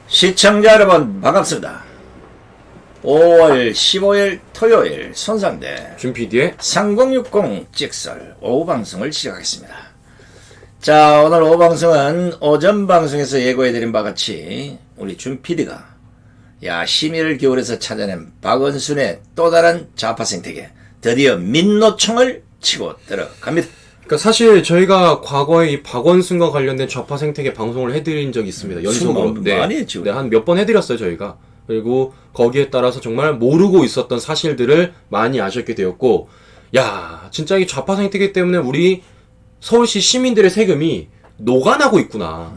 시청자 여러분 반갑습니다. 5월 15일 토요일 손상대 준PD의 3060 찍설 오후 방송을 시작하겠습니다. 자, 오늘 오후 방송은 오전 방송에서 예고해드린 바같이 우리 준PD가 심의를 겨울에서 찾아낸 박원순의 또 다른 좌파 생태계 드디어 민노총을 치고 들어갑니다. 그러니까 사실 저희가 과거에 이 박원순과 관련된 좌파 생태계 방송을 해드린 적이 있습니다. 연속으로. 많이 했죠. 네, 한 몇 번 해드렸어요, 저희가. 그리고 거기에 따라서 정말 모르고 있었던 사실들을 많이 아셨게 되었고, 야, 진짜 이 좌파 생태계 때문에 우리 서울시 시민들의 세금이 녹아나고 있구나.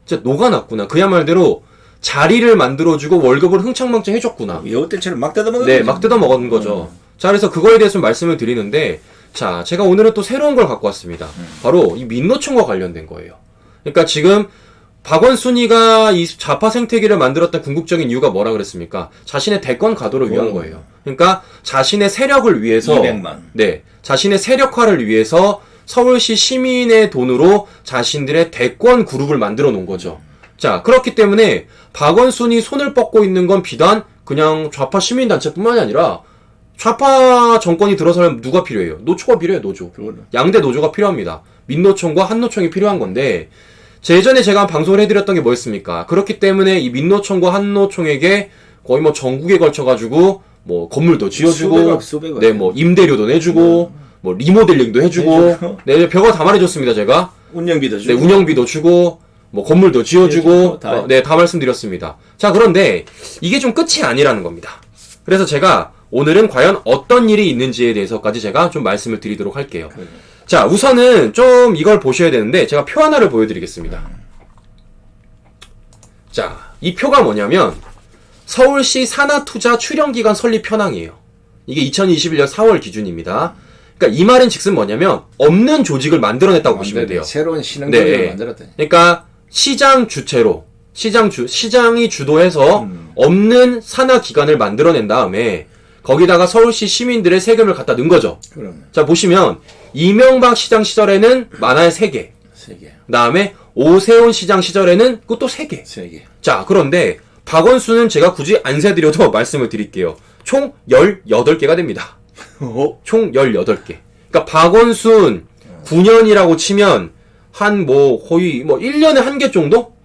진짜 녹아났구나. 그야말로 자리를 만들어주고 월급을 흥청망청 해줬구나. 여우때처럼 막 뜯어먹은 네, 막 뜯어먹은 거죠. 자, 그래서 그거에 대해서 좀 말씀을 드리는데, 자, 제가 오늘은 또 새로운 걸 갖고 왔습니다. 바로 이 민노총과 관련된 거예요. 그러니까 지금 박원순이가 이 좌파 생태계를 만들었던 궁극적인 이유가 뭐라 그랬습니까? 자신의 대권 가도를 위한 거예요. 그러니까 자신의 세력을 위해서 200만. 네, 자신의 세력화를 위해서 서울시 시민의 돈으로 자신들의 대권 그룹을 만들어 놓은 거죠. 자, 그렇기 때문에 박원순이 손을 뻗고 있는 건 비단 그냥 좌파 시민단체뿐만이 아니라 좌파 정권이 들어서면 누가 필요해요? 노조가 필요해요, 노조. 양대 노조가 필요합니다. 민노총과 한노총이 필요한 건데, 예전에 제가 방송을 해드렸던 게 뭐였습니까? 그렇기 때문에 이 민노총과 한노총에게 거의 뭐 전국에 걸쳐가지고, 뭐 건물도 지어주고, 수백억. 네, 뭐 임대료도 내주고, 뭐 리모델링도 해주고, 네, 별거 다 말해줬습니다, 제가. 운영비도 주고. 네, 운영비도 주고, 뭐 건물도 지어주고, 네, 다 말씀드렸습니다. 자, 그런데 이게 좀 끝이 아니라는 겁니다. 그래서 제가 오늘은 과연 어떤 일이 있는지에 대해서까지 제가 좀 말씀을 드리도록 할게요. 자, 우선은 좀 이걸 보셔야 되는데 제가 표 하나를 보여드리겠습니다. 자, 이 표가 뭐냐면 서울시 산하투자 출연기관 설립 현황이에요. 이게 2021년 4월 기준입니다. 그러니까 이 말은 즉슨 뭐냐면 없는 조직을 만들어냈다고 보시면 돼요. 새로운 신흥조직을 네. 만들었다. 그러니까 시장 주체로 시장이 주도해서 없는 산하기관을 만들어낸 다음에 거기다가 서울시 시민들의 세금을 갖다 넣은 거죠. 그럼. 자, 보시면 이명박 시장 시절에는 만화의 3개. 3개. 그다음에 오세훈 시장 시절에는 그것도 3개. 3개. 자, 그런데 박원순은 제가 굳이 안 세드려도 말씀을 드릴게요. 총 18개가 됩니다. 총 18개. 그러니까 박원순 9년이라고 치면 한 거의 1년에 1개 정도?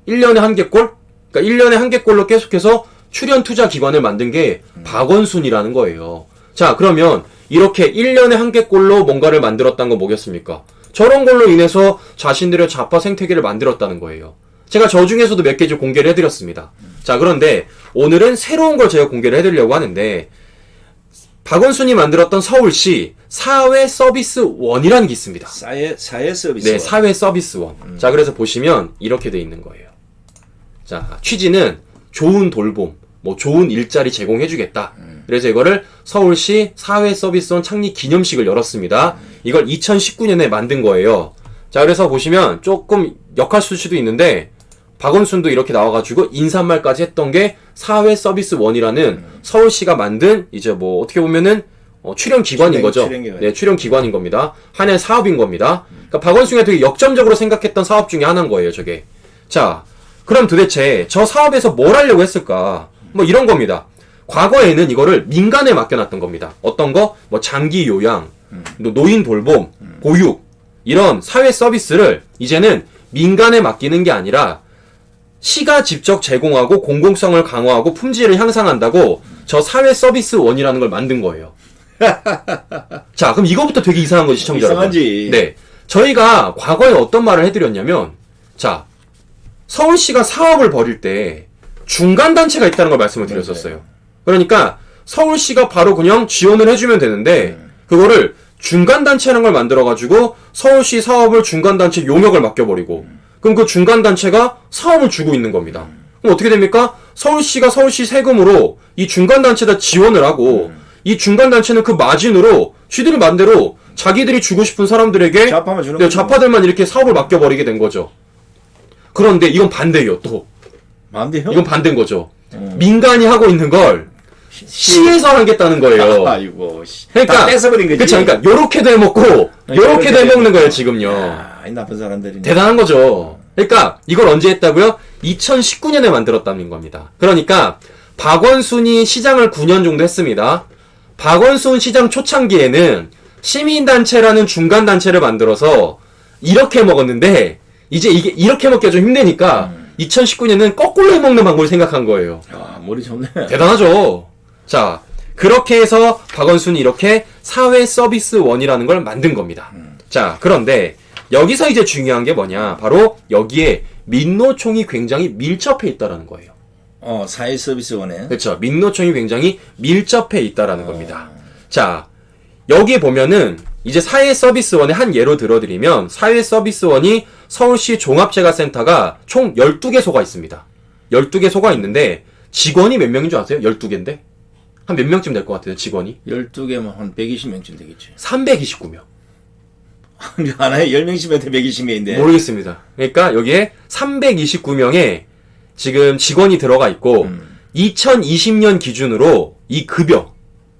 1년에 1개꼴? 그러니까 1년에 1개꼴로 계속해서 출연 투자 기관을 만든 게 박원순이라는 거예요. 자, 그러면 이렇게 1년에 1개꼴로 뭔가를 만들었다는 건 뭐겠습니까? 저런 걸로 인해서 자신들의 좌파 생태계를 만들었다는 거예요. 제가 저 중에서도 몇 개 좀 공개를 해드렸습니다. 자, 그런데 오늘은 새로운 걸 제가 공개를 해드리려고 하는데 박원순이 만들었던 서울시 사회서비스원이라는 게 있습니다. 사회서비스원. 네, 사회서비스원. 자, 그래서 보시면 이렇게 돼 있는 거예요. 자, 취지는 좋은 돌봄, 좋은 일자리 제공해주겠다. 그래서 이거를 서울시 사회서비스원 창립 기념식을 열었습니다. 이걸 2019년에 만든 거예요. 자, 그래서 보시면 조금 역할 수도 있는데 박원순도 이렇게 나와가지고 인사말까지 했던 게 사회서비스원이라는 서울시가 만든 이제 어떻게 보면은 출연 기관인 거죠. 네, 출연 기관인 겁니다. 하나의 사업인 겁니다. 그러니까 박원순이 되게 역점적으로 생각했던 사업 중에 하나인 거예요, 저게. 자, 그럼 도대체 저 사업에서 뭘 하려고 했을까? 이런 겁니다. 과거에는 이거를 민간에 맡겨놨던 겁니다. 어떤 거? 장기 요양, 노인 돌봄, 보육, 이런 사회 서비스를 이제는 민간에 맡기는 게 아니라 시가 직접 제공하고 공공성을 강화하고 품질을 향상한다고 저 사회 서비스원이라는 걸 만든 거예요. 자, 그럼 이거부터 되게 이상한 거지, 시청자 여러분. 이상하지. 네. 저희가 과거에 어떤 말을 해드렸냐면, 자, 서울시가 사업을 벌일 때 중간단체가 있다는 걸 말씀을 드렸었어요. 그러니까 서울시가 바로 그냥 지원을 해주면 되는데 그거를 중간단체라는 걸 만들어가지고 서울시 사업을 중간단체 용역을 맡겨버리고 그럼 그 중간단체가 사업을 주고 있는 겁니다. 그럼 어떻게 됩니까? 서울시가 서울시 세금으로 이 중간단체에다 지원을 하고 이 중간단체는 그 마진으로 쥐들이 맘대로 자기들이 주고 싶은 사람들에게 좌파들만 이렇게 사업을 맡겨버리게 된 거죠. 그런데 이건 반대예요, 또. 반대요? 이건 반대인 거죠. 민간이 하고 있는 걸 시에서 하겠다는 거예요. 아이고, 그러니까 뺏어버린 거지. 그쵸, 그러니까 요렇게도 해먹고 요렇게도 해먹는 거예요, 지금요. 이 나쁜 사람들이. 대단한 거죠. 그러니까 이걸 언제 했다고요? 2019년에 만들었다는 겁니다. 그러니까 박원순이 시장을 9년 정도 했습니다. 박원순 시장 초창기에는 시민단체라는 중간단체를 만들어서 이렇게 먹었는데 이제 이게 이렇게 먹기가 좀 힘드니까 2019년은 거꾸로 해먹는 방법을 생각한 거예요. 야, 머리 좋네. 대단하죠. 자, 그렇게 해서 박원순이 이렇게 사회서비스원이라는 걸 만든 겁니다. 자, 그런데 여기서 이제 중요한 게 뭐냐? 바로 여기에 민노총이 굉장히 밀접해 있다라는 거예요. 사회서비스원에. 그렇죠. 민노총이 굉장히 밀접해 있다라는 겁니다. 자, 여기 보면은 이제 사회서비스원의 한 예로 들어드리면 사회서비스원이 서울시 종합재가센터가 총 12개소가 있습니다. 12개소가 있는데 직원이 몇 명인 줄 아세요? 12개인데? 한 몇 명쯤 될 것 같아요, 직원이? 12개면 한 120명쯤 되겠지. 329명. 하나에 10명씩면 120명인데. 모르겠습니다. 그러니까 여기에 329명의 지금 직원이 들어가 있고 2020년 기준으로 이 급여,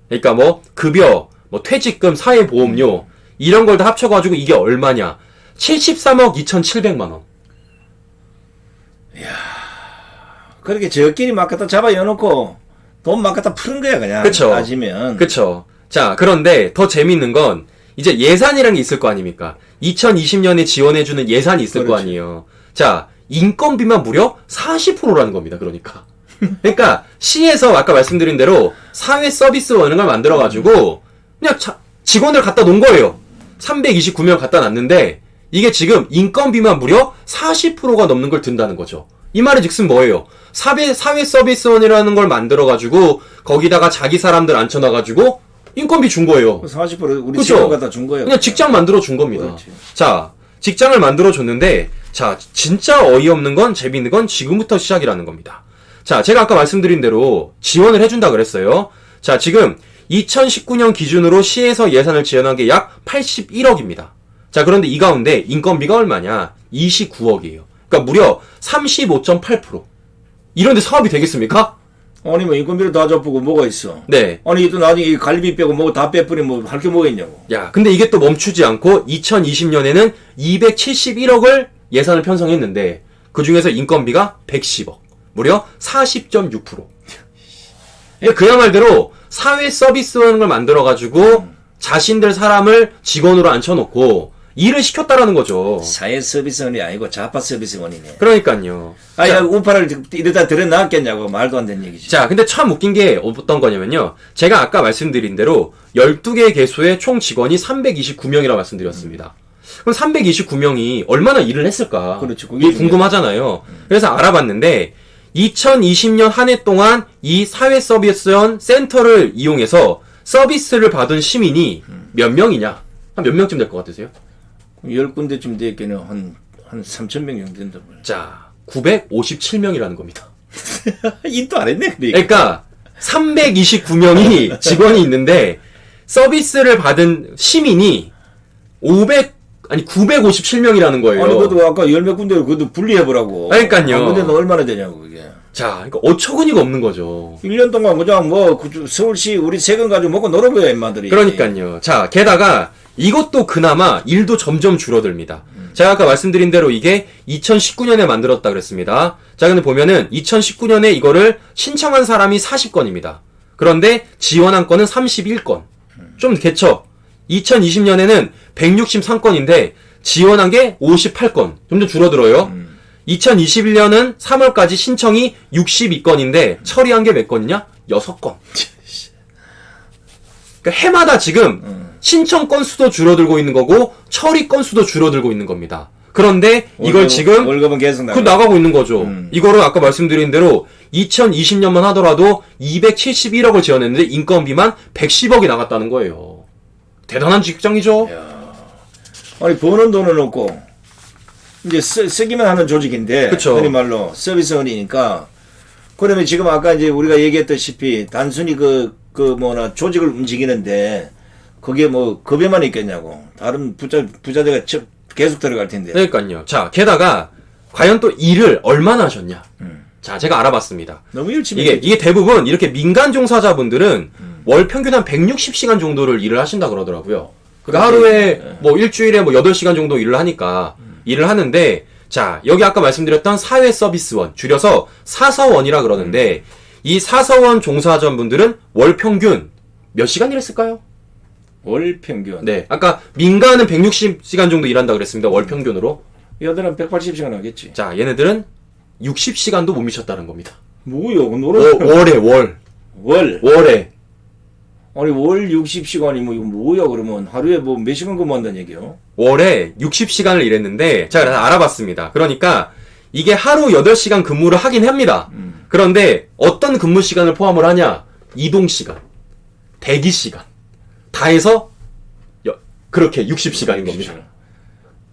그러니까 뭐 급여, 뭐 퇴직금, 사회보험료 이런 걸 다 합쳐가지고 이게 얼마냐? 73억 2,700만 원. 그렇게 저끼리 막 갖다 잡아 여놓고 돈 막 갖다 푸는 거야 그냥. 그쵸. 따지면. 그쵸. 자, 그런데 더 재밌는 건 이제 예산이라는 게 있을 거 아닙니까? 2020년에 지원해주는 예산이 있을 거 그렇지. 아니에요. 자, 인건비만 무려 40%라는 겁니다. 그러니까 시에서 아까 말씀드린 대로 사회 서비스원을 만들어가지고 그냥 직원을 갖다 놓은 거예요. 329명 갖다 놨는데 이게 지금 인건비만 무려 40%가 넘는 걸 든다는 거죠. 이 말은 즉슨 뭐예요? 사회 서비스원이라는 걸 만들어가지고 거기다가 자기 사람들 앉혀놔가지고 인건비 준 거예요. 40% 우리 그쵸? 직원 갖다 준 거예요. 그냥 직장 만들어 준 겁니다. 그렇지. 자, 직장을 만들어 줬는데 자, 진짜 어이없는 건 재밌는 건 지금부터 시작이라는 겁니다. 자, 제가 아까 말씀드린 대로 지원을 해준다 그랬어요. 자, 지금 2019년 기준으로 시에서 예산을 지원한 게 약 81억입니다. 자, 그런데 이 가운데 인건비가 얼마냐? 29억이에요. 그러니까 무려 35.8%. 이런데 사업이 되겠습니까? 아니 뭐 인건비를 다 잡고 뭐가 있어? 네. 아니 또 나중에 이 갈비 빼고 뭐 다 빼버리면 뭐 할 게 뭐가 있냐고. 야, 근데 이게 또 멈추지 않고 2020년에는 271억을 예산을 편성했는데 그 중에서 인건비가 110억. 무려 40.6%. 그러니까 그야 말대로 사회 서비스라는 걸 만들어가지고 자신들 사람을 직원으로 앉혀놓고 일을 시켰다라는 거죠. 사회 서비스원이 아니고 자파 서비스원이네. 그러니까요. 아야 우파를 이러다 들여놨겠냐고. 말도 안 되는 얘기지. 자, 근데 참 웃긴 게 어떤 거냐면요. 제가 아까 말씀드린 대로 12개 개소의 총 직원이 329명이라고 말씀드렸습니다. 그럼 329명이 얼마나 일을 했을까? 그렇죠. 그게 이게 궁금하잖아요. 그래서 알아봤는데 2020년 한 해 동안 이 사회서비스원 센터를 이용해서 서비스를 받은 시민이 몇 명이냐? 한 몇 명쯤 될 것 같으세요? 10군데쯤 되겠네. 한 3,000명 정도 된다. 자, 957명이라는 겁니다. 인도 안 했네. 그러니까. 그러니까 329명이 직원이 있는데 서비스를 받은 시민이 957명이라는 거예요. 아니 그것도 아까 열몇 군데 그것도 분리해보라고. 그러니까요. 한 군데는 얼마나 되냐고 그게. 자, 그러니까 어처구니가 없는 거죠. 1년 동안 그냥 뭐 서울시 우리 세금 가지고 먹고 노는 거야 인마들이. 그러니까요. 자, 게다가 이것도 그나마 일도 점점 줄어듭니다. 제가 아까 말씀드린 대로 이게 2019년에 만들었다 그랬습니다. 자, 근데 보면은 2019년에 이거를 신청한 사람이 40건입니다. 그런데 지원한 건은 31건. 좀 개척. 2020년에는 163건인데 지원한 게 58건. 점점 줄어들어요. 2021년은 3월까지 신청이 62건인데 처리한 게 몇 건이냐? 6건. 그러니까 해마다 지금 신청 건수도 줄어들고 있는 거고 처리 건수도 줄어들고 있는 겁니다. 그런데 이걸 지금 월급은 계속 나가고 있는 거죠. 이거를 아까 말씀드린 대로 2020년만 하더라도 271억을 지원했는데 인건비만 110억이 나갔다는 거예요. 대단한 직장이죠. 아니 버는 돈은 없고 이제 쓰기만 하는 조직인데 그쵸. 흔히 말로 서비스원이니까 그러면 지금 아까 이제 우리가 얘기했다시피 단순히 조직을 움직이는데 그게 뭐 급여만 있겠냐고. 다른 부자재가 계속 들어갈 텐데. 그러니까요. 자, 게다가 과연 또 일을 얼마나 하셨냐. 자, 제가 알아봤습니다. 너무 열심히 이게 대부분 이렇게 민간 종사자분들은 월 평균 한 160시간 정도를 일을 하신다 그러더라고요. 그러니까 하루에 뭐 일주일에 뭐 8시간 정도 일을 하니까 일을 하는데 자, 여기 아까 말씀드렸던 사회서비스원, 줄여서 사서원이라 그러는데, 이 사서원 종사자분들은 월 평균 몇 시간 일했을까요? 월 평균. 네. 아까 민간은 160시간 정도 일한다 그랬습니다. 월 평균으로. 여들은 180시간 하겠지. 자, 얘네들은 60시간도 못 미쳤다는 겁니다. 뭐야, 노래. 월에, 월. 월에. 아니, 월 60시간이 뭐, 이거 뭐야, 그러면. 하루에 뭐 몇 시간 근무한다는 얘기요? 월에 60시간을 일했는데, 제가 그래서 알아봤습니다. 그러니까, 이게 하루 8시간 근무를 하긴 합니다. 그런데, 어떤 근무 시간을 포함을 하냐? 이동시간, 대기시간. 다 해서, 그렇게 60시간인 겁니다.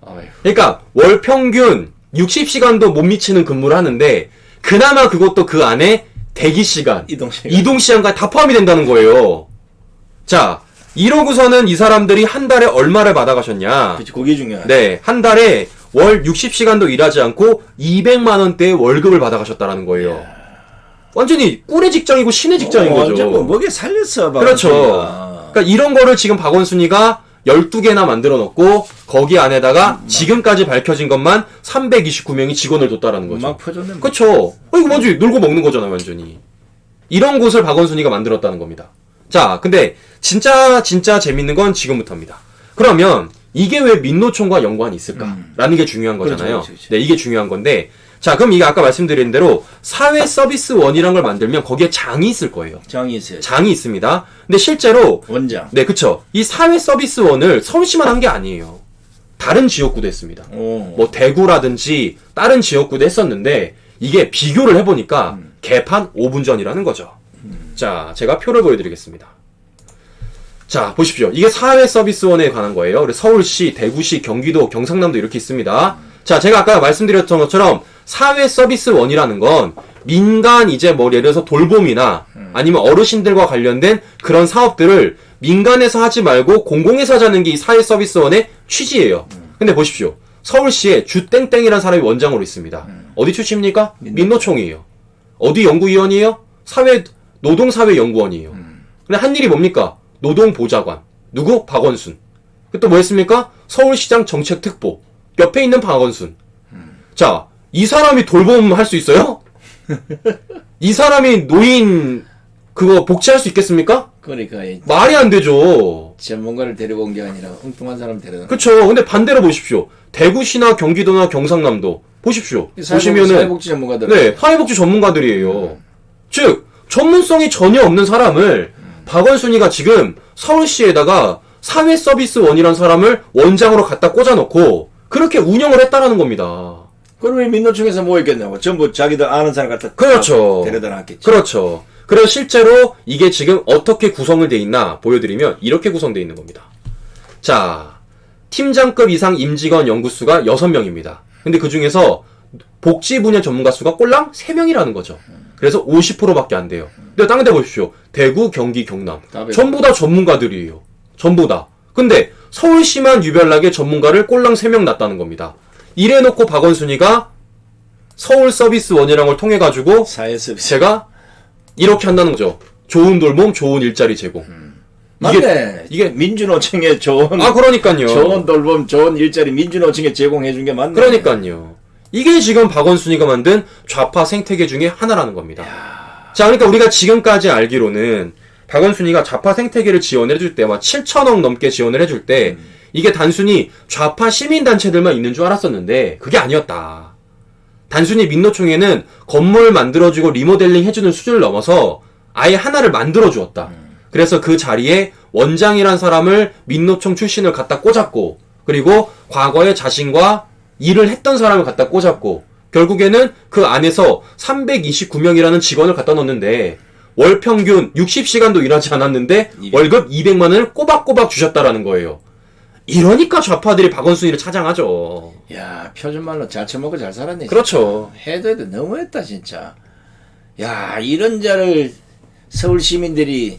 아유. 그러니까, 월 평균 60시간도 못 미치는 근무를 하는데, 그나마 그것도 그 안에 대기시간, 이동시간까지 다 포함이 된다는 거예요. 자, 이러고서는 이 사람들이 한 달에 얼마를 받아가셨냐? 그치, 그게 중요하다. 네, 한 달에 월 60시간도 일하지 않고 200만원대의 월급을 받아가셨다라는 거예요. 완전히 꿀의 직장이고 신의 직장인 거죠. 완전 뭐 먹에 살렸어, 그렇죠. 그러니까 이런 거를 지금 박원순이가 12개나 만들어 놓고 거기 안에다가 지금까지 밝혀진 것만 329명이 직원을 뒀다라는 거죠. 막 퍼졌네. 그렇죠. 이거 완전히 놀고 먹는 거잖아요, 완전히. 이런 곳을 박원순이가 만들었다는 겁니다. 자, 근데 진짜 재밌는 건 지금부터입니다. 그러면 이게 왜 민노총과 연관이 있을까라는 게 중요한 거잖아요. 그렇죠. 네, 이게 중요한 건데, 자, 그럼 이게 아까 말씀드린 대로 사회 서비스원이라는 걸 만들면 거기에 장이 있을 거예요. 장이 있어요. 장이 있습니다. 근데 실제로 원장. 네, 그쵸. 이 사회 서비스원을 서울시만 한 게 아니에요. 다른 지역구도 했습니다. 뭐 대구라든지 다른 지역구도 했었는데 이게 비교를 해보니까 개판 5분 전이라는 거죠. 자, 제가 표를 보여드리겠습니다. 자, 보십시오. 이게 사회 서비스원에 관한 거예요. 그래서 서울시, 대구시, 경기도, 경상남도 이렇게 있습니다. 자, 제가 아까 말씀드렸던 것처럼 사회 서비스원이라는 건 민간 이제 뭐 예를 들어서 돌봄이나 아니면 어르신들과 관련된 그런 사업들을 민간에서 하지 말고 공공에서 하자는 게 이 사회 서비스원의 취지예요. 근데 보십시오. 서울시에 주땡땡이라는 사람이 원장으로 있습니다. 어디 출신입니까? 민노총이에요. 어디 연구위원이에요? 노동사회연구원이에요. 근데 한 일이 뭡니까? 노동보좌관. 누구? 박원순. 또 뭐 했습니까? 서울시장 정책특보. 옆에 있는 박원순. 자, 이 사람이 돌봄 할 수 있어요? 이 사람이 노인 그거 복지할 수 있겠습니까? 그러니까 말이 안 되죠. 전문가를 데리고 온 게 아니라 엉뚱한 사람 데려다. 그쵸. 근데 반대로 보십시오. 대구시나 경기도나 경상남도 보십시오. 보시면은 사회복지 전문가들. 네, 사회복지 전문가들이에요. 즉 전문성이 전혀 없는 사람을 박원순이가 지금 서울시에다가 사회서비스원이라는 사람을 원장으로 갖다 꽂아놓고 그렇게 운영을 했다라는 겁니다. 그러면 민노총에서 뭐 있겠냐고. 전부 자기들 아는 사람 갖다 그렇죠. 데려다 놨겠지. 그렇죠. 그래서 실제로 이게 지금 어떻게 구성을 돼 있나 보여드리면 이렇게 구성되어 있는 겁니다. 자, 팀장급 이상 임직원 연구수가 6명입니다. 근데 그 중에서 복지 분야 전문가 수가 꼴랑 3명이라는 거죠. 그래서 50%밖에 안 돼요. 근데 다른 데 보십시오. 대구, 경기, 경남. 전부 다 전문가들이에요. 전부 다. 근데 서울시만 유별나게 전문가를 꼴랑 3명 놨다는 겁니다. 이래놓고 박원순이가 서울서비스원이라는 걸 통해가지고 사회서비스. 제가 이렇게 한다는 거죠. 좋은 돌봄, 좋은 일자리 제공. 맞네. 이게 민주노총에 좋은 그러니까요. 좋은 돌봄, 좋은 일자리 민주노총에 제공해 준 게 맞네. 그러니까요. 이게 지금 박원순이가 만든 좌파 생태계 중에 하나라는 겁니다. 자, 그러니까 우리가 지금까지 알기로는 박원순이가 좌파 생태계를 지원을 해줄 때, 막 7천억 넘게 지원을 해줄 때, 이게 단순히 좌파 시민단체들만 있는 줄 알았었는데, 그게 아니었다. 단순히 민노총에는 건물 만들어주고 리모델링 해주는 수준을 넘어서 아예 하나를 만들어주었다. 그래서 그 자리에 원장이란 사람을 민노총 출신을 갖다 꽂았고, 그리고 과거에 자신과 일을 했던 사람을 갖다 꽂았고, 결국에는 그 안에서 329명이라는 직원을 갖다 넣었는데, 월 평균 60시간도 일하지 않았는데, 월급 200만 원을 꼬박꼬박 주셨다라는 거예요. 이러니까 좌파들이 박원순이를 차장하죠. 야, 표준말로 잘 처먹고 잘 살았네. 그렇죠. 해도 너무했다, 진짜. 야, 이런 자를 서울 시민들이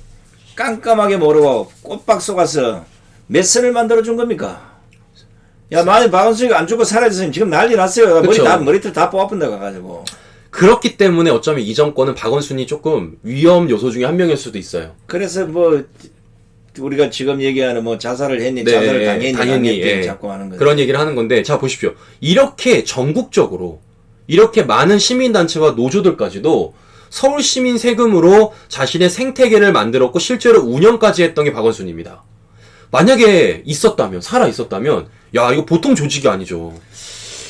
깜깜하게 모르고 꽃박 쏘가서 몇 선을 만들어준 겁니까? 야, 만약 박원순이가 안 죽고 사라졌으면 지금 난리 났어요. 그쵸. 머리털 다 뽑아본다 가가지고. 그렇기 때문에 어쩌면 이 정권은 박원순이 조금 위험 요소 중에 한 명일 수도 있어요. 그래서 뭐 우리가 지금 얘기하는 뭐 자살을 했니, 네, 자살을 당했니, 당연히 예. 자꾸 하는 거죠. 그런 얘기를 하는 건데, 자 보십시오. 이렇게 전국적으로 이렇게 많은 시민단체와 노조들까지도 서울 시민 세금으로 자신의 생태계를 만들었고 실제로 운영까지 했던 게 박원순입니다. 만약에 있었다면, 살아 있었다면, 야 이거 보통 조직이 아니죠.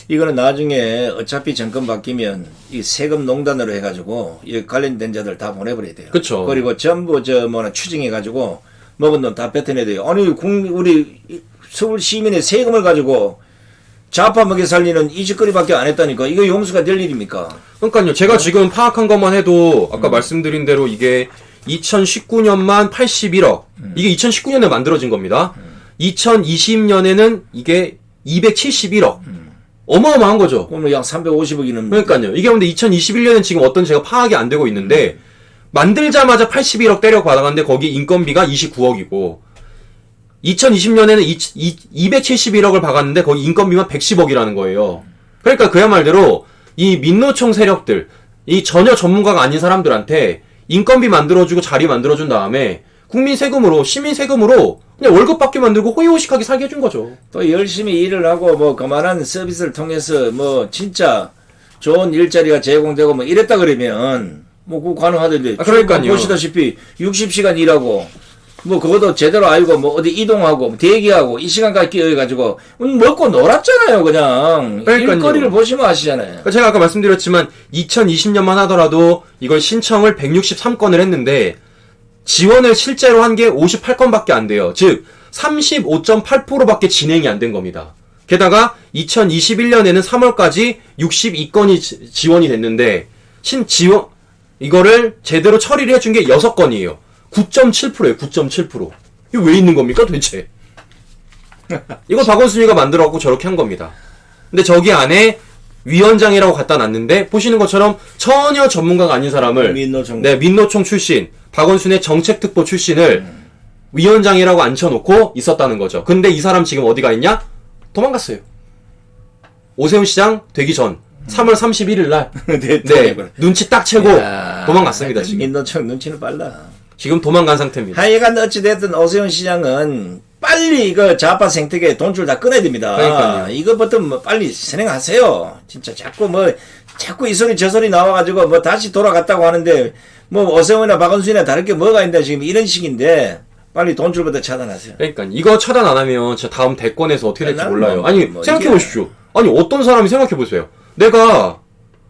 이거는 나중에 어차피 정권 바뀌면 이 세금 농단으로 해가지고 이 관련된 자들 다 보내버려야 돼요. 그쵸. 그리고 전부 추징해가지고 먹은 돈 다 뱉어내야 돼요. 아니 우리 서울 시민의 세금을 가지고 좌파 먹여 살리는 이 짓거리밖에 안 했다니까. 이거 용서가 될 일입니까? 그러니까요. 제가 지금 파악한 것만 해도 아까 말씀드린 대로 이게 2019년만 81억. 이게 2019년에 만들어진 겁니다. 2020년에는 이게 271억. 어마어마한 거죠. 그러면 약 350억이는. 그러니까요. 이게 근데 2021년엔 지금 어떤 제가 파악이 안 되고 있는데 만들자마자 81억 때려 받아갔는데 거기 인건비가 29억이고 2020년에는 271억을 박았는데 거기 인건비만 110억이라는 거예요. 그러니까 그야말로 이 민노총 세력들, 이 전혀 전문가가 아닌 사람들한테 인건비 만들어주고 자리 만들어준 다음에 국민 세금으로, 시민 세금으로 그냥 월급 받게 만들고 호의호식하게 살게 해준 거죠. 또 열심히 일을 하고 뭐 그만한 서비스를 통해서 뭐 진짜 좋은 일자리가 제공되고 뭐 이랬다 그러면 뭐 그거 가능하던데. 그러니까요. 보시다시피 60시간 일하고 뭐 그것도 제대로 알고 뭐 어디 이동하고 대기하고 이 시간까지 끼어가지고 먹고 놀았잖아요. 그냥 그러니까요. 일거리를 보시면 아시잖아요. 그러니까 제가 아까 말씀드렸지만 2020년만 하더라도 이걸 신청을 163건을 했는데 지원을 실제로 한 게 58건밖에 안 돼요. 즉 35.8%밖에 진행이 안 된 겁니다. 게다가 2021년에는 3월까지 62건이 지원이 됐는데 지원 이거를 제대로 처리를 해준 게 6건이에요. 9.7%예요. 9.7%. 이거 왜 있는 겁니까 도대체? 이거 박원순이가 만들어갖고 저렇게 한 겁니다. 근데 저기 안에 위원장이라고 갖다 놨는데 보시는 것처럼 전혀 전문가가 아닌 사람을 민노총 출신 박원순의 정책특보 출신을 위원장이라고 앉혀놓고 있었다는 거죠. 근데 이 사람 지금 어디가 있냐? 도망갔어요. 오세훈 시장 되기 전 3월 31일 날 네, 눈치 딱 채고 도망갔습니다. 지금 민노총 눈치는 빨라. 지금 도망간 상태입니다. 하여간 어찌됐든 오세훈 시장은 빨리 이거 좌파 생태계 돈줄 다 끊어야 됩니다. 그러니까요. 이거부터 뭐 빨리 선행하세요. 진짜 자꾸 이 소리 저 소리 나와가지고 뭐 다시 돌아갔다고 하는데 뭐 오세훈이나 박원순이나 다를 게 뭐가 있는데 지금 이런 식인데 빨리 돈줄부터 차단하세요. 그러니까 이거 차단 안 하면 진짜 다음 대권에서 어떻게 될지 몰라요. 아니 뭐 생각해 보십시오. 아니 어떤 사람이 생각해 보세요. 내가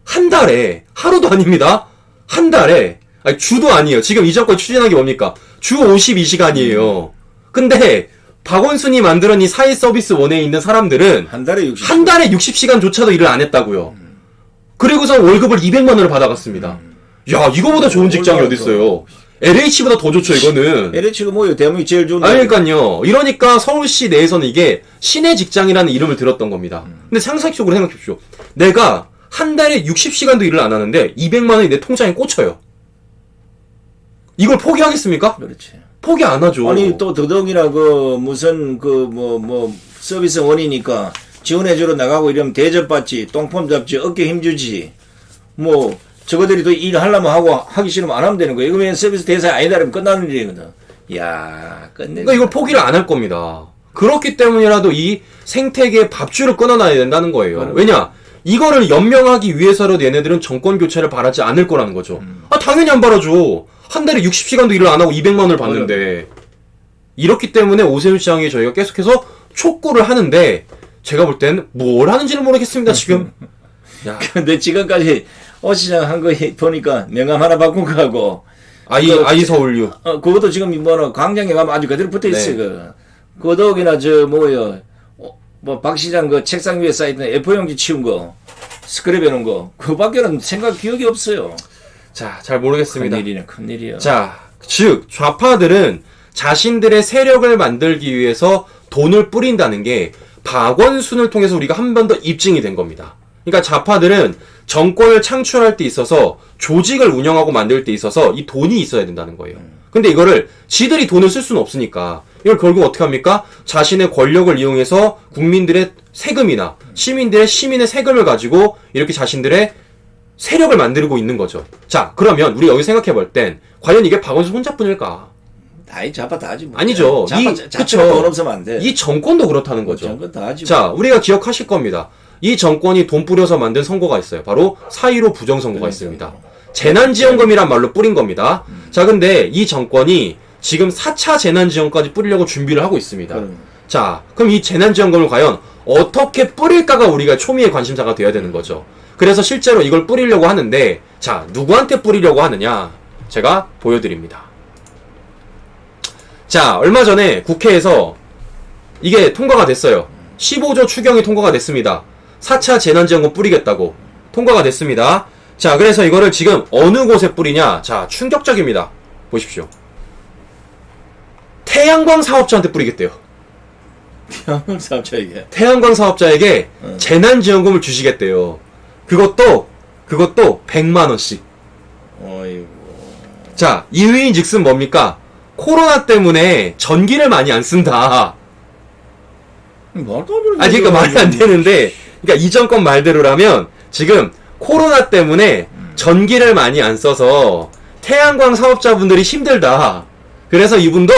한 달에 하루도 아닙니다. 한 달에 아니 주도 아니에요. 지금 이 정권 추진한 게 뭡니까? 주 52시간이에요. 근데 박원순이 만들어 이 사회 서비스 원에 있는 사람들은 한 달에 60시간조차도 일을 안 했다고요. 그리고서 월급을 200만 원을 받아갔습니다. 야 이거보다 좋은 직장이 어딨어요. LH보다 더 좋죠 이거는. LH가 뭐예요? 대한민국이 제일 좋은. 그러니까요. 이러니까 서울시 내에서는 이게 신의 직장이라는 이름을 들었던 겁니다. 근데 상식적으로 생각해 보십시오. 내가 한 달에 60시간도 일을 안 하는데 200만 원이 내 통장에 꽂혀요. 이걸 포기하겠습니까? 그렇지. 포기 안 하죠. 아니 또 더더욱이나 무슨 서비스 원이니까 지원해주러 나가고 이러면 대접받지, 똥폼 잡지, 어깨 힘주지. 뭐 저거들이 또 일하려면 하고 하기 싫으면 안 하면 되는 거예요. 이거면 서비스 대사 아니다 그러면 끝나는 일이거든. 이야 끝내. 그러니까 이걸 포기를 안 할 겁니다. 그렇기 때문이라도 이 생태계의 밥줄을 끊어놔야 된다는 거예요. 왜냐? 이거를 연명하기 위해서라도 얘네들은 정권 교체를 바라지 않을 거라는 거죠. 당연히 안 바라죠. 한 달에 60시간도 일을 안 하고 200만 원을 받는데. 이렇기 때문에 오세훈 시장이 저희가 계속해서 촉구를 하는데 제가 볼 때는 뭘 하는지는 모르겠습니다 지금. 야. 근데 지금까지 오 시장 한 거 보니까 명함 하나 바꾼 거 하고 아이 서울유. 그것도 지금 광장에 가면 아주 그대로 붙어 있어. 네. 그더욱이나 박 시장 그 책상 위에 쌓여있던 A4용지 치운 거, 스크랩 해놓은 거, 그밖에는 기억이 없어요. 자, 잘 모르겠습니다. 큰일이네, 큰일이야. 자, 즉 좌파들은 자신들의 세력을 만들기 위해서 돈을 뿌린다는 게 박원순을 통해서 우리가 한 번 더 입증이 된 겁니다. 그러니까 좌파들은 정권을 창출할 때 있어서 조직을 운영하고 만들 때 있어서 이 돈이 있어야 된다는 거예요. 근데 이거를 지들이 돈을 쓸 수는 없으니까 이걸 결국 어떻게 합니까? 자신의 권력을 이용해서 국민들의 세금이나 시민의 세금을 가지고 이렇게 자신들의 세력을 만들고 있는 거죠. 자, 그러면 우리 여기 생각해 볼 땐 과연 이게 박원순 혼자뿐일까? 아이 자파 다 하지 뭐. 아니죠. 그쵸. 돈 없으면 안 돼. 이 정권도 그렇다는 거죠. 정권 다 하지. 자, 우리가 기억하실 겁니다. 이 정권이 돈 뿌려서 만든 선거가 있어요. 바로 4.15 부정선거가 있습니다. 재난지원금이란 말로 뿌린 겁니다. 자, 근데 이 정권이 지금 4차 재난지원까지 뿌리려고 준비를 하고 있습니다. 자, 그럼 이 재난지원금을 과연 어떻게 뿌릴까가 우리가 초미의 관심사가 되어야 되는 거죠. 그래서 실제로 이걸 뿌리려고 하는데, 자, 누구한테 뿌리려고 하느냐? 제가 보여드립니다. 자, 얼마 전에 국회에서 이게 통과가 됐어요. 15조 추경이 통과가 됐습니다. 4차 재난지원금 뿌리겠다고 통과가 됐습니다. 자, 그래서 이거를 지금 어느 곳에 뿌리냐? 자, 충격적입니다. 보십시오. 태양광 사업자한테 뿌리겠대요. 태양광 사업자에게. 태양광 사업자에게 재난지원금을 주시겠대요. 그것도 100만원씩. 어이구. 자, 이유인 즉슨 뭡니까? 코로나 때문에 전기를 많이 안 쓴다. 말도 안 되는 그러니까 말이 안 되는데, 그러니까 이 정권 말대로라면 지금 코로나 때문에 전기를 많이 안 써서 태양광 사업자분들이 힘들다. 그래서 이분도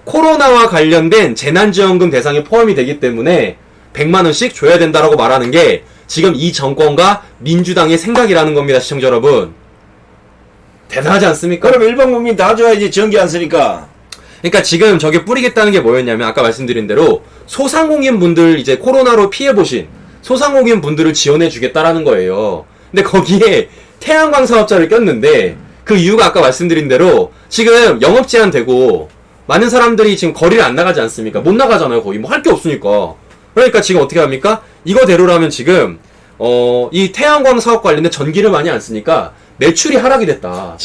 코로나와 관련된 재난지원금 대상에 포함이 되기 때문에 100만원씩 줘야 된다라고 말하는 게 지금 이 정권과 민주당의 생각이라는 겁니다, 시청자 여러분. 대단하지 않습니까? 그럼 일반 국민 다 줘야지 전기 안 쓰니까. 그러니까 지금 저게 뿌리겠다는 게 뭐였냐면 아까 말씀드린 대로 소상공인 분들 이제 코로나로 피해보신 소상공인 분들을 지원해 주겠다라는 거예요. 근데 거기에 태양광 사업자를 꼈는데 그 이유가 아까 말씀드린 대로 지금 영업 제한 되고 많은 사람들이 지금 거리를 안 나가지 않습니까? 못 나가잖아요. 거의 뭐 할 게 없으니까. 그러니까 지금 어떻게 합니까? 이거대로라면 지금 이 태양광 사업 관련된 전기를 많이 안 쓰니까 매출이 하락이 됐다.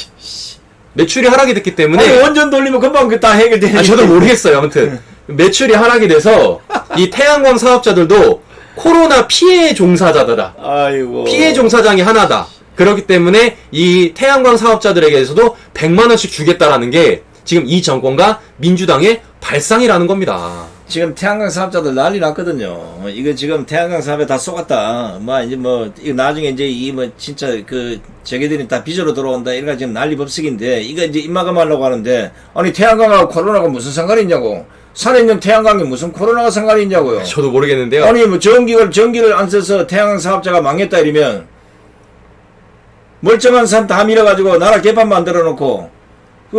매출이 하락이 됐기 때문에 아니, 원전 돌리면 금방 그 다 해결되는. 저도 모르겠어요. 아무튼 매출이 하락이 돼서 이 태양광 사업자들도 코로나 피해 종사자다. 아이고. 피해 종사장이 하나다. 그렇기 때문에 이 태양광 사업자들에게서도 100만원씩 주겠다라는 게 지금 이 정권과 민주당의 발상이라는 겁니다. 지금 태양광 사업자들 난리 났거든요. 이거 지금 태양광 사업에 다 쏘갔다. 이제 이거 나중에 이제 진짜 저기들이 다 빚으로 들어온다. 이래가 지금 난리 법석인데, 이거 이제 입마감하려고 하는데, 아니, 태양광하고 코로나가 무슨 상관이 있냐고. 산에 있는 태양광이 무슨 코로나가 상관이 있냐고요. 저도 모르겠는데요. 아니, 전기를 안 써서 태양광 사업자가 망했다 이러면, 멀쩡한 사람 다 밀어가지고 나라 개판 만들어 놓고,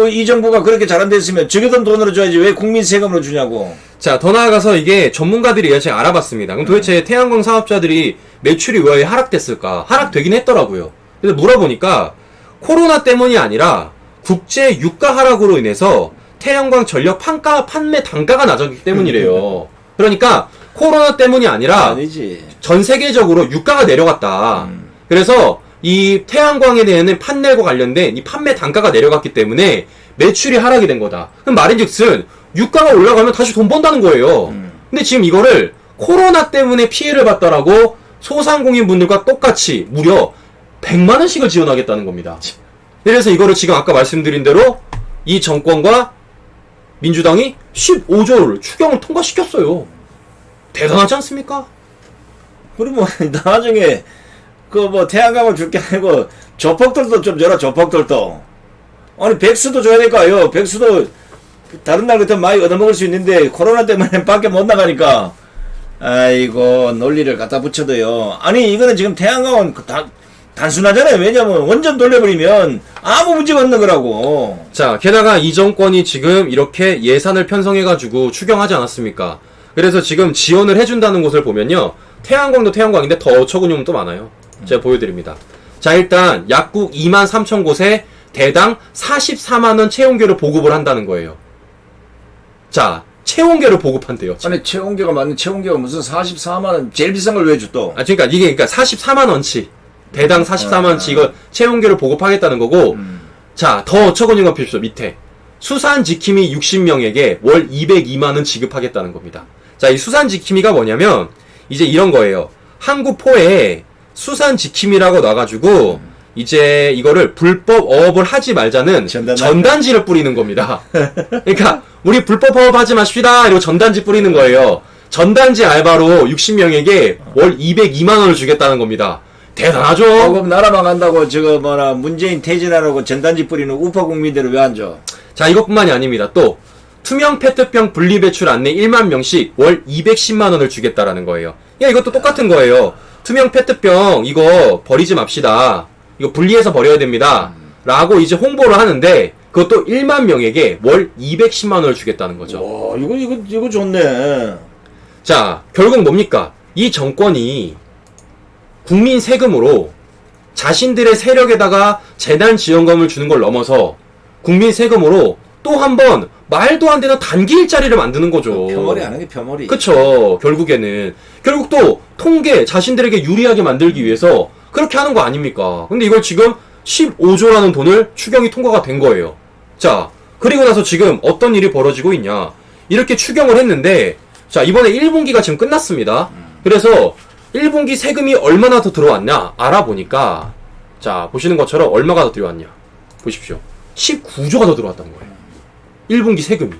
이 정부가 그렇게 잘안 됐으면 적어둔 돈으로 줘야지 왜 국민 세금으로 주냐고. 자, 더 나아가서 이게 전문가들이 제가 알아봤습니다. 그럼 도대체 태양광 사업자들이 매출이 왜 하락됐을까? 하락되긴 했더라고요. 그래서 물어보니까 코로나 때문이 아니라 국제 유가 하락으로 인해서 태양광 전력 판매 단가가 낮았기 때문이래요. 그러니까 코로나 때문이 아니라 아니지. 전 세계적으로 유가가 내려갔다. 그래서 이 태양광에 대한 판넬과 관련된 이 판매 단가가 내려갔기 때문에 매출이 하락이 된 거다. 그럼 말인즉슨 유가가 올라가면 다시 돈 번다는 거예요. 근데 지금 이거를 코로나 때문에 피해를 봤다라고 소상공인 분들과 똑같이 무려 100만 원씩을 지원하겠다는 겁니다. 그래서 이거를 지금 아까 말씀드린 대로 이 정권과 민주당이 15조를 추경을 통과시켰어요. 대단하지 않습니까? 그러면 나중에 태양광을 줄 게 아니고 조폭들도 좀 줘라. 조폭들도. 아니 백수도 줘야 될 거 아니에요. 백수도 다른 날 같으면 많이 얻어먹을 수 있는데 코로나 때문에 밖에 못 나가니까 아이고 논리를 갖다 붙여도요. 아니 이거는 지금 태양광은 단순하잖아요. 왜냐면 원전 돌려버리면 아무 문제가 없는 거라고. 자, 게다가 이 정권이 지금 이렇게 예산을 편성해가지고 추경하지 않았습니까? 그래서 지금 지원을 해준다는 곳을 보면요. 태양광도 태양광인데 더 어처구니는 또 많아요. 제가 보여드립니다. 자, 일단 약국 23,000곳에 대당 44만원 채용계를 보급을 한다는 거예요. 자, 채용계를 보급한대요. 아니 채용계가 맞는 채용계가 무슨 44만원 제일 비싼 걸 왜 줘 또? 그러니까 이게 44만원치 대당 44만원치 이거 채용계를 보급하겠다는 거고. 자, 더 어처구니가 없죠. 밑에 수산 지킴이 60명에게 월 202만원 지급하겠다는 겁니다. 자, 이 수산 지킴이가 뭐냐면 이제 이런 거예요. 한국포에 수산 지킴이라고 놔가지고 이제 이거를 불법 어업을 하지 말자는 전단지를 뿌리는 겁니다. 그러니까 우리 불법 어업하지 마십시다 이러고 전단지 뿌리는 거예요. 전단지 알바로 60명에게 월 202만 원을 주겠다는 겁니다. 대단하죠? 그럼 나라 망한다고 문재인 퇴진하라고 전단지 뿌리는 우파 국민들을 왜 안 줘? 자, 이것뿐만이 아닙니다. 또 투명 페트병 분리배출 안내 1만 명씩 월 210만 원을 주겠다라는 거예요. 야, 이것도 똑같은 거예요. 투명 페트병 이거 버리지 맙시다. 이거 분리해서 버려야 됩니다. 라고 이제 홍보를 하는데 그것도 1만 명에게 월 210만 원을 주겠다는 거죠. 와, 이거 좋네. 자, 결국 뭡니까? 이 정권이 국민 세금으로 자신들의 세력에다가 재난 지원금을 주는 걸 넘어서 국민 세금으로 또 한 번 말도 안 되는 단기 일자리를 만드는 거죠. 표머리 하는 게 표머리. 그쵸. 결국 또 통계 자신들에게 유리하게 만들기 위해서 그렇게 하는 거 아닙니까? 근데 이걸 지금 15조라는 돈을 추경이 통과가 된 거예요. 자, 그리고 나서 지금 어떤 일이 벌어지고 있냐. 이렇게 추경을 했는데, 자, 이번에 1분기가 지금 끝났습니다. 그래서 1분기 세금이 얼마나 더 들어왔냐 알아보니까, 자, 보시는 것처럼 얼마가 더 들어왔냐. 보십시오. 19조가 더 들어왔다는 거예요. 1분기 세금이.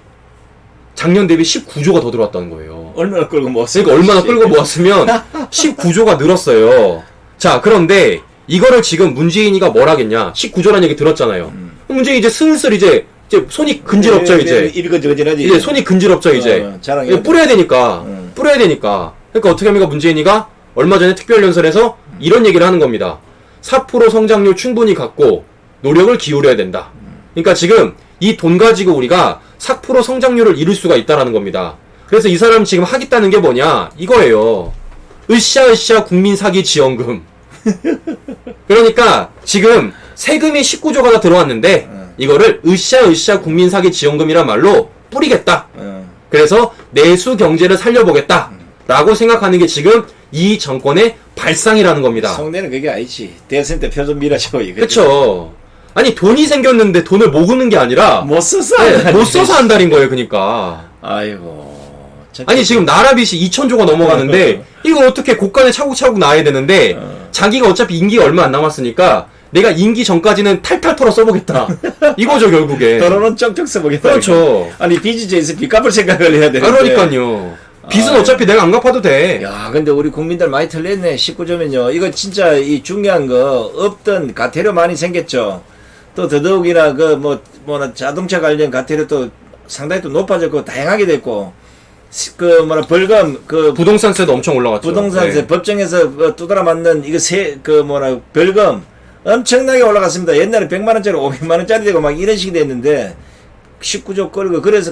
작년 대비 19조가 더 들어왔다는 거예요. 얼마나 끌고 모았어요? 그러니까 얼마나 끌고 모았으면 19조가 늘었어요. 자, 그런데 이거를 지금 문재인이가 뭘 하겠냐? 19조라는 얘기 들었잖아요. 문재인이 이제 슬슬 이제 손이 근질없죠, 이제. 입이 건질건질하지. 이제 손이 근질없죠, 이제. 자랑해. 뿌려야 되니까. 뿌려야 되니까. 그러니까 어떻게 합니까? 문재인이가 얼마 전에 특별연설에서 이런 얘기를 하는 겁니다. 4% 성장률 충분히 갖고 노력을 기울여야 된다. 그러니까 지금 이 돈 가지고 우리가 4% 성장률을 이룰 수가 있다라는 겁니다. 그래서 이 사람 지금 하겠다는 게 뭐냐? 이거예요. 으쌰으쌰 국민 사기 지원금. 그러니까 지금 세금이 19조가 다 들어왔는데 이거를 으쌰으쌰 국민 사기 지원금이란 말로 뿌리겠다. 그래서 내수 경제를 살려보겠다. 라고 생각하는 게 지금 이 정권의 발상이라는 겁니다. 성내는 그게 아니지. 대선 때 표 좀 밀어줘. 그쵸. 아니 돈이 생겼는데 돈을 모으는 게 아니라 못 써서 못 써서 한다는 거예요. 그러니까. 아이고. 아니 지금 나라 빚이 2,000조가 넘어가는데 이거 어떻게 곳간에 차곡차곡 나와야 되는데 자기가 어차피 임기가 얼마 안 남았으니까 내가 임기 전까지는 탈탈 털어 써보겠다. 이거죠 결국에. 도로는 쩍쩍 써보겠다. 그렇죠. 아니 빚이제에서 빚 갚을 생각을 해야 되는데. 그러니까요. 빚은 어차피 내가 안 갚아도 돼. 야, 근데 우리 국민들 많이 틀렸네. 19조면요. 이거 진짜 이 중요한 거 없던 가태료 많이 생겼죠. 또 더더욱이나 자동차 관련 가태료 또 상당히 또 높아졌고 다양하게 됐고 벌금 부동산세도 엄청 올라갔죠. 부동산세 네. 법정에서 두드러 맞는 이거 벌금 엄청나게 올라갔습니다. 옛날에 100만 원짜리 500만 원짜리 되고 막 이런 식이 됐는데 19조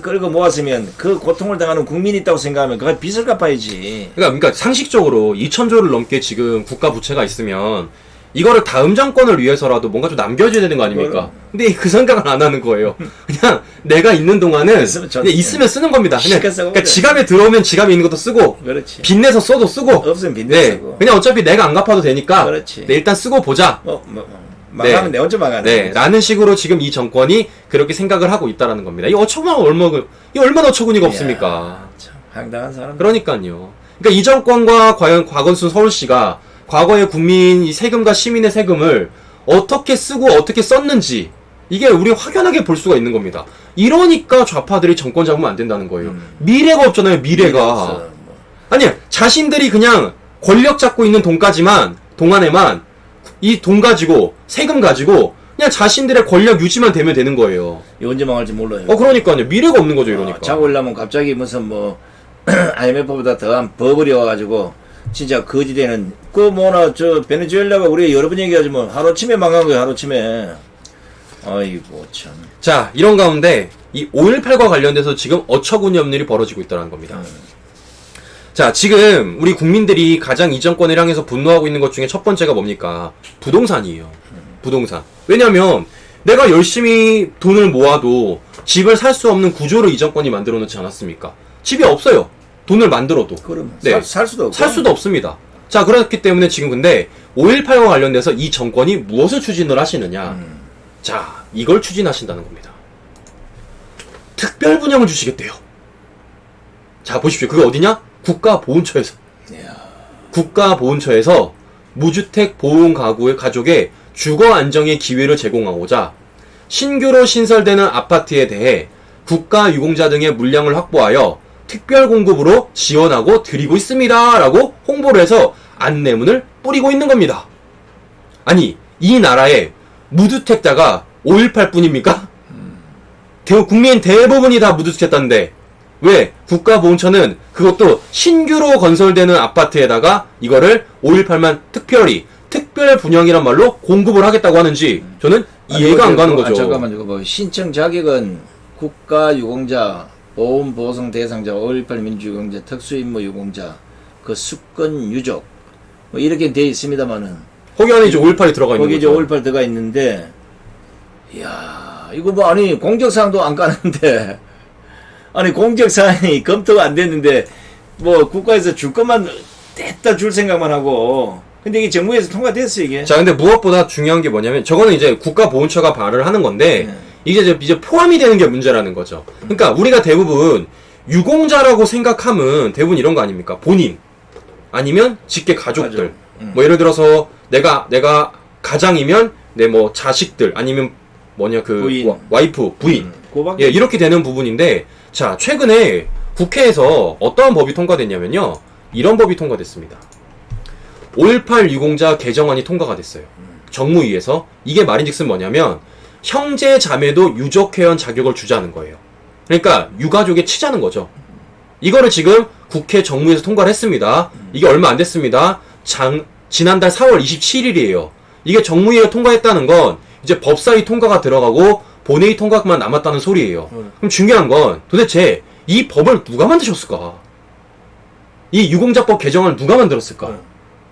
끌고 모았으면 그 고통을 당하는 국민이 있다고 생각하면 그걸 빚을 갚아야지. 그러니까 상식적으로 2,000조를 넘게 지금 국가 부채가 있으면 이거를 다음 정권을 위해서라도 뭔가 좀 남겨줘야 되는 거 아닙니까? 근데 그 생각을 안 하는 거예요. 그냥 내가 있는 동안은 그냥 있으면 쓰는 겁니다. 그러니까 지갑에 들어오면 지갑에 있는 것도 쓰고, 그렇지. 빚내서 써도 쓰고, 없으면 빚내 쓰고. 그냥 어차피 내가 안 갚아도 되니까, 그렇지. 네, 일단 쓰고 보자. 망하면 내 혼자 망하네. 네, 라는 식으로 지금 이 정권이 그렇게 생각을 하고 있다라는 겁니다. 이 얼마나 어처구니가 없습니까? 참 황당한 사람. 그러니까요. 그러니까 이 정권과 과연 곽원순 서울시가 과거의 국민 이 세금과 시민의 세금을 어떻게 쓰고 어떻게 썼는지 이게 우리 확연하게 볼 수가 있는 겁니다. 이러니까 좌파들이 정권 잡으면 안 된다는 거예요. 미래가 없잖아요. 미래가. 아니 자신들이 그냥 권력 잡고 있는 동안에만 이 돈 가지고 세금 가지고 그냥 자신들의 권력 유지만 되면 되는 거예요. 언제 망할지 몰라요. 그러니까요. 미래가 없는 거죠. 이러니까. 잡으려면 갑자기 무슨 IMF보다 더한 법을 이어가지고 진짜 거지되는 베네수엘라가 우리가 여러 번 얘기하지만 하루아침에 망한 거예요. 하루아침에. 아이고 참. 자 이런 가운데 이 5.18과 관련돼서 지금 어처구니없는 일이 벌어지고 있다는 겁니다. 자 지금 우리 국민들이 가장 이 정권을 향해서 분노하고 있는 것 중에 첫 번째가 뭡니까? 부동산이에요. 부동산. 왜냐면 내가 열심히 돈을 모아도 집을 살 수 없는 구조를 이 정권이 만들어 놓지 않았습니까? 집이 없어요. 돈을 만들어도. 그럼 네. 살 수도 없고. 살 수도 없습니다. 자, 그렇기 때문에 지금 근데 5.18과 관련돼서 이 정권이 무엇을 추진을 하시느냐. 자, 이걸 추진하신다는 겁니다. 특별 분양을 주시겠대요. 자, 보십시오. 그게 어디냐? 국가보훈처에서. 국가보훈처에서 무주택 보훈 가족의 주거 안정의 기회를 제공하고자 신규로 신설되는 아파트에 대해 국가유공자 등의 물량을 확보하여 특별 공급으로 지원하고 드리고 있습니다. 라고 홍보를 해서 안내문을 뿌리고 있는 겁니다. 아니, 이 나라에 무주택자가 5.18 뿐입니까? 국민 대부분이 다 무주택했다는데 왜 국가보훈처는 그것도 신규로 건설되는 아파트에다가 이거를 5.18만 특별히 특별 분양이란 말로 공급을 하겠다고 하는지 저는 이해가 안 가는 거죠. 잠깐만 이거 뭐 신청 자격은 국가유공자, 보훈보성 대상자, 5.18 민주유공자, 특수임무 유공자, 그 수권 유족 뭐 이렇게 돼 있습니다만은 거기 안에 이제 5.18이 들어가 있는 거기 이제 거죠. 5.18 들어가 있는데, 이야 이거 뭐 아니 공적사항도 안 까는데 아니 공적사항이 검토가 안 됐는데 뭐 국가에서 줄 것만 됐다 줄 생각만 하고. 근데 이게 정부에서 통과됐어 이게. 자, 근데 무엇보다 중요한 게 뭐냐면 저거는 이제 국가보훈처가 발의를 하는 건데 이제 포함이 되는 게 문제라는 거죠. 그러니까 우리가 대부분 유공자라고 생각하면 대부분 이런 거 아닙니까? 본인 아니면 직계 가족들. 뭐 예를 들어서 내가 가장이면 내 뭐 자식들 아니면 뭐냐 그 부인. 와이프 부인. 그거밖에 예, 이렇게 되는 부분인데 자, 최근에 국회에서 어떠한 법이 통과됐냐면요. 이런 법이 통과됐습니다. 5.18 유공자 개정안이 통과가 됐어요. 정무위에서. 이게 말인즉슨 뭐냐면 형제 자매도 유족회원 자격을 주자는 거예요. 그러니까 유가족에 치자는 거죠. 이거를 지금 국회 정무위에서 통과를 했습니다. 이게 얼마 안 됐습니다. 지난달 4월 27일이에요. 이게 정무위에 통과했다는 건 이제 법사위 통과가 들어가고 본회의 통과만 남았다는 소리예요. 그럼 중요한 건 도대체 이 법을 누가 만드셨을까? 이 유공자법 개정을 누가 만들었을까?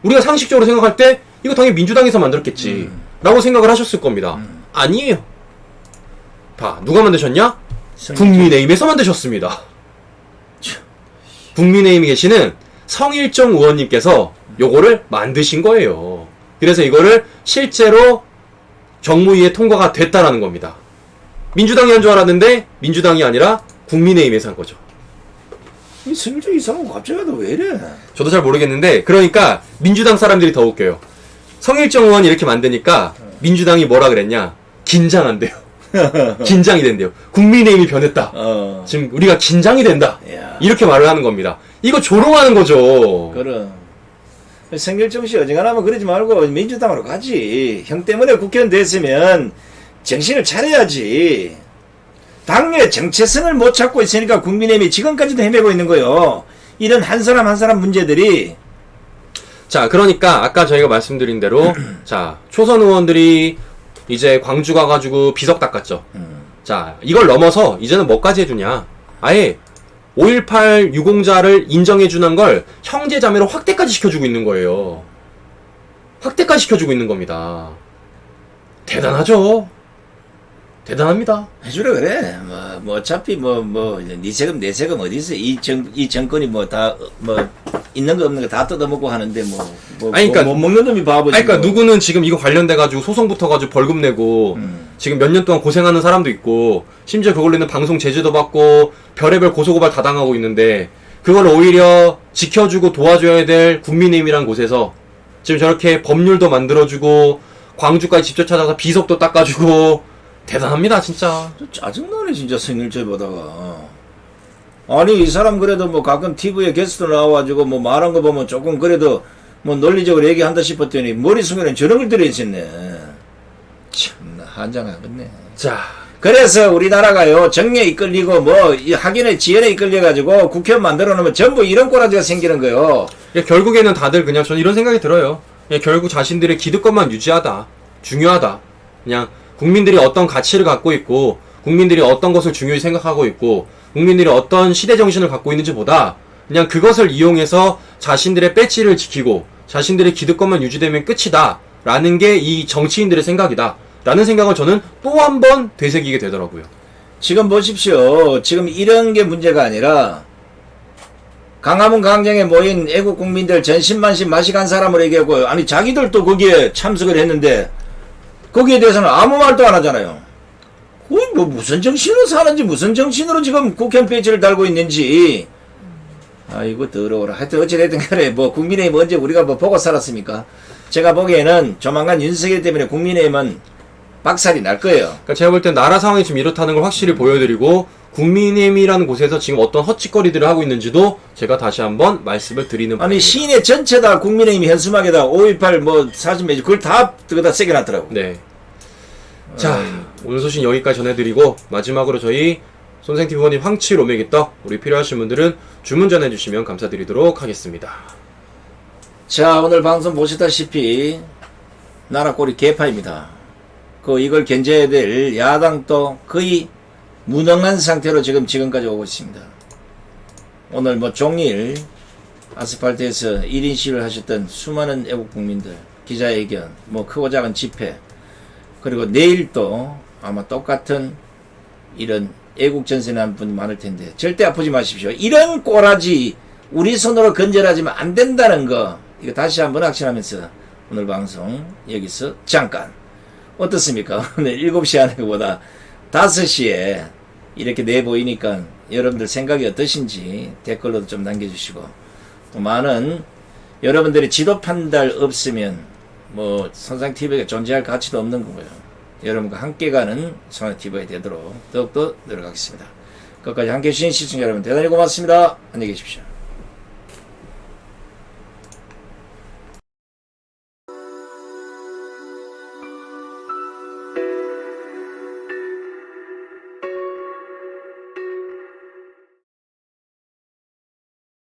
우리가 상식적으로 생각할 때 이거 당연히 민주당에서 만들었겠지 라고 생각을 하셨을 겁니다. 아니에요. 봐, 누가 만드셨냐? 국민의힘에서 만드셨습니다. 국민의힘에 계시는 성일종 의원님께서 요거를 만드신 거예요. 그래서 이거를 실제로 정무위에 통과가 됐다라는 겁니다. 민주당이 한 줄 알았는데 민주당이 아니라 국민의힘에서 한 거죠. 이 성일종 이 사람 갑자기 왜 이래? 저도 잘 모르겠는데 그러니까 민주당 사람들이 더 웃겨요. 성일종 의원이 이렇게 만드니까 민주당이 뭐라 그랬냐? 긴장한대요. 긴장이 된대요. 국민의힘이 변했다. 지금 우리가 긴장이 된다. 야. 이렇게 말을 하는 겁니다. 이거 조롱하는 거죠. 그럼 성일종 씨 어지간하면 그러지 말고 민주당으로 가지. 형 때문에 국회의원 됐으면 정신을 차려야지. 당내 정체성을 못 찾고 있으니까 국민의힘이 지금까지도 헤매고 있는 거요. 이런 한 사람 한 사람 문제들이. 자, 그러니까 아까 저희가 말씀드린 대로 자, 초선 의원들이 이제 광주 가가지고 비석 닦았죠. 자, 이걸 넘어서 이제는 뭐까지 해주냐? 아예 5.18 유공자를 인정해주는 걸 형제자매로 확대까지 시켜주고 있는 거예요. 확대까지 시켜주고 있는 겁니다. 대단하죠? 대단합니다. 해주라 그래. 뭐 어차피 네 세금 내 세금 어디 있어? 이 정권이 뭐 다 있는 거 없는 거 다 뜯어먹고 하는데 아니, 그러니까 못 먹는 놈이 바보지. 아니, 그러니까 뭐. 누구는 지금 이거 관련돼 가지고 소송 붙어 가지고 벌금 내고 지금 몇 년 동안 고생하는 사람도 있고 심지어 그걸로 인해 방송 제재도 받고 별의별 고소고발 다 당하고 있는데 그걸 오히려 지켜주고 도와줘야 될 국민의힘이란 곳에서 지금 저렇게 법률도 만들어주고 광주까지 직접 찾아서 비석도 닦아주고 대단합니다 진짜. 짜증나네 진짜 성일종 보다가. 아니 이 사람 그래도 뭐 가끔 TV에 게스트 나와가지고 뭐 말한 거 보면 조금 그래도 뭐 논리적으로 얘기한다 싶었더니 머릿속에는 저런 걸 들어있었네. 참나 한장하겠네. 자, 그래서 우리나라가요 정에 이끌리고 뭐 학인의 지연에 이끌려가지고 국회의원 만들어 놓으면 전부 이런 꼬라지가 생기는 거요. 결국에는 다들 그냥 저는 이런 생각이 들어요. 결국 자신들의 기득권만 유지하다. 중요하다. 그냥 국민들이 어떤 가치를 갖고 있고 국민들이 어떤 것을 중요히 생각하고 있고 국민들이 어떤 시대정신을 갖고 있는지 보다 그냥 그것을 이용해서 자신들의 배지를 지키고 자신들의 기득권만 유지되면 끝이다 라는 게 이 정치인들의 생각이다 라는 생각을 저는 또 한 번 되새기게 되더라고요. 지금 보십시오. 지금 이런 게 문제가 아니라 강화문 광장에 모인 애국 국민들 전신만신 마시간 사람을 얘기하고 아니 자기들도 거기에 참석을 했는데 거기에 대해서는 아무 말도 안 하잖아요. 거의 뭐 무슨 정신으로 사는지 무슨 정신으로 지금 국회의원 배지를 달고 있는지. 아이고 더러워라. 하여튼 어찌됐든 간에 뭐 국민의힘 언제 우리가 뭐 보고 살았습니까? 제가 보기에는 조만간 윤석열 때문에 국민의힘은 박살이 날 거예요. 그러니까 제가 볼 땐 나라 상황이 지금 이렇다는 걸 확실히 보여드리고 국민의힘이라는 곳에서 지금 어떤 헛짓거리들을 하고 있는지도 제가 다시 한번 말씀을 드리는 바입니다. 아니 시내 전체 다 국민의힘 현수막에다 5.18 뭐 사진 매주 그걸 다 그거다 새겨놨더라고. 네. 자, 오늘 소식 여기까지 전해드리고 마지막으로 저희 손생TV원님 황치 로메기떡 우리 필요하신 분들은 주문 전해주시면 감사드리도록 하겠습니다. 자, 오늘 방송 보시다시피 나라 꼴이 개파입니다. 이걸 견제해야 될 야당도 거의 무능한 상태로 지금까지 오고 있습니다. 오늘 뭐 종일 아스팔트에서 1인 시위를 하셨던 수많은 애국 국민들, 기자회견, 뭐 크고 작은 집회, 그리고 내일 또 아마 똑같은 이런 애국 전선하는 분이 많을 텐데 절대 아프지 마십시오. 이런 꼬라지 우리 손으로 건절하지면 안 된다는 거, 이거 다시 한번 확신하면서 오늘 방송 여기서 잠깐. 어떻습니까? 오늘 7시 하는 것보다 5시에 이렇게 내보이니까 여러분들 생각이 어떠신지 댓글로도 좀 남겨주시고, 또 많은 여러분들의 지도 판단 없으면 뭐 손상TV가 존재할 가치도 없는 거고요. 여러분과 함께 가는 손상TV가 되도록 더욱더 노력하겠습니다. 끝까지 함께 해주신 시청자 여러분 대단히 고맙습니다. 안녕히 계십시오.